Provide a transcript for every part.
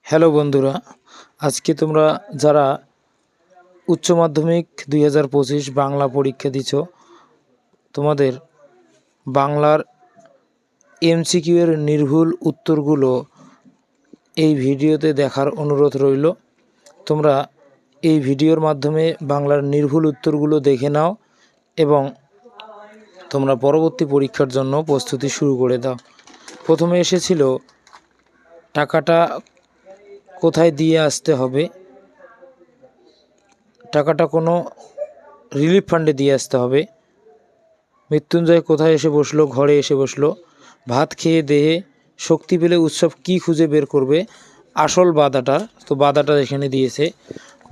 Hello বন্ধুরা, আজকে তোমরা যারা উচ্চ মাধ্যমিক 2025 বাংলা পরীক্ষা দিছ, তোমাদের বাংলার এমসিকিউ এর নির্ভুল উত্তরগুলো এই ভিডিওতে দেখার অনুরোধ রইল। তোমরা এই ভিডিওর মাধ্যমে বাংলার নির্ভুল উত্তরগুলো দেখে নাও এবং তোমরা পরবর্তী পরীক্ষার জন্য প্রস্তুতি শুরু করে দাও। প্রথমে এসেছিল টাকাটা কোথায় দিয়ে আসতে হবে, টাকাটা কোনো রিলিফ ফান্ডে দিয়ে আসতে হবে। মৃত্যুঞ্জয় কোথায় এসে বসলো? ঘরে এসে বসলো। ভাত খেয়ে দেহে শক্তি পেলে উৎসব কি খুঁজে বের করবে? আসল বাধাটার, তো বাধাটা এখানে দিয়েছে।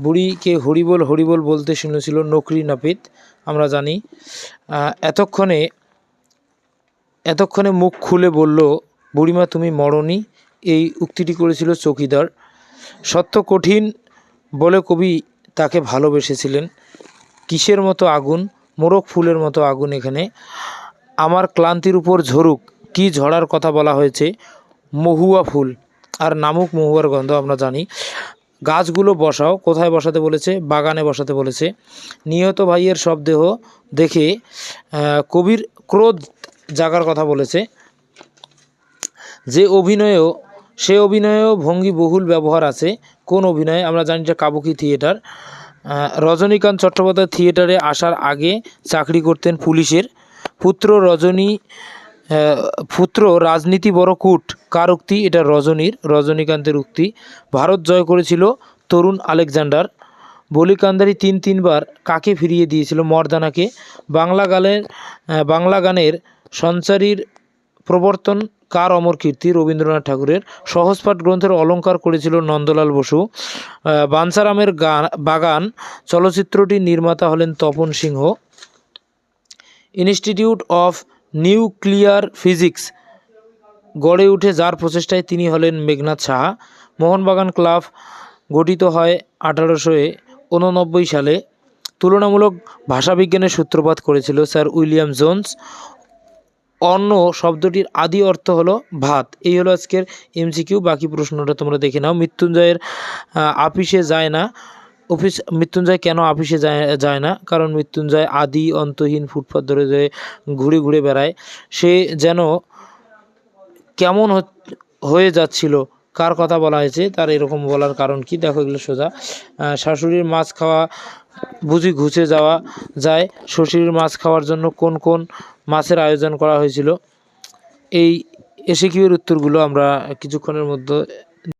বুড়িকে হরিবোল হরিবোল বলতে শুনেছিল নকরি নাপিত, আমরা জানি। এতক্ষণে মুখ খুলে বলল, বুড়িমা তুমি মরনি, এই উক্তিটি করেছিল চৌকিদার। সত্য কঠিন বলে কবি তাকে ভালোবেসেছিলেন। কিসের মতো আগুন? মোরগ ফুলের মতো আগুন। এখানে আমার ক্লান্তির উপর ঝরুক, কি ঝড়ার কথা বলা হয়েছে? মহুয়া ফুল, আর নামুক মহুয়ার গন্ধ, আমরা জানি। গাছগুলো বসাও, কোথায় বসাতে বলেছে? বাগানে বসাতে বলেছে। নিহত ভাইয়ের সব দেহ দেখে কবির ক্রোধ জাগার কথা বলেছে। সে অভিনয়েও ভঙ্গি বহুল ব্যবহার আছে। কোন অভিনয়ে? আমরা জানি যে কাবুকি থিয়েটার। রজনীকান্ত চট্টোপাধ্যায় থিয়েটারে আসার আগে চাকরি করতেন পুলিশের। পুত্র রাজনীতি বড় কূট, কার উক্তি? এটা রজনীকান্তের উক্তি। ভারত জয় করেছিল তরুণ আলেকজান্ডার। বলিকান্দারি তিনবার কাকে ফিরিয়ে দিয়েছিল? মর্দানাকে। বাংলা গানের সঞ্চারীর প্রবর্তন কার অমর কীর্তি? রবীন্দ্রনাথ ঠাকুরের। সহজপাঠ গ্রন্থের অলঙ্কার করেছিল নন্দলাল বসু। বাঞ্ছারামের বাগান চলচ্চিত্রটির নির্মাতা হলেন তপন সিংহ। ইনস্টিটিউট অফ নিউক্লিয়ার ফিজিক্স গড়ে উঠে যার প্রচেষ্টায় তিনি হলেন মেঘনাদ সাহা। মোহনবাগান ক্লাব গঠিত হয় 1889 সালে। তুলনামূলক ভাষাবিজ্ঞানের সূত্রপাত করেছিল স্যার উইলিয়াম জোন্স। অন্ন শব্দটির আদি অর্থ হলো ভাত। এই হলো আজকের এমসিকিউ। বাকি প্রশ্নটা তোমরা দেখে নাও। মৃত্যুঞ্জয়ের আপিসে যায় না। মৃত্যুঞ্জয় কেন আপিসে যায় না? কারণ মৃত্যুঞ্জয় আদি অন্তহীন ফুটপাত ধরে ঘুরে ঘুরে বেড়ায়। সে যেন কেমন হয়ে যাচ্ছিল, কার কথা বলা হয়েছে? তার এরকম বলার কারণ কি? দেখো, এগুলো সোজা। শাশুড়ির মাছ খাওয়া বুঝি ঘুচে যাওয়া যায়। শ্বশুরের মাছ খাওয়ার জন্য কোন কোন মাছের আয়োজন করা হয়েছিল? এই এসিকিউর উত্তরগুলো আমরা কিছুক্ষণের মধ্যে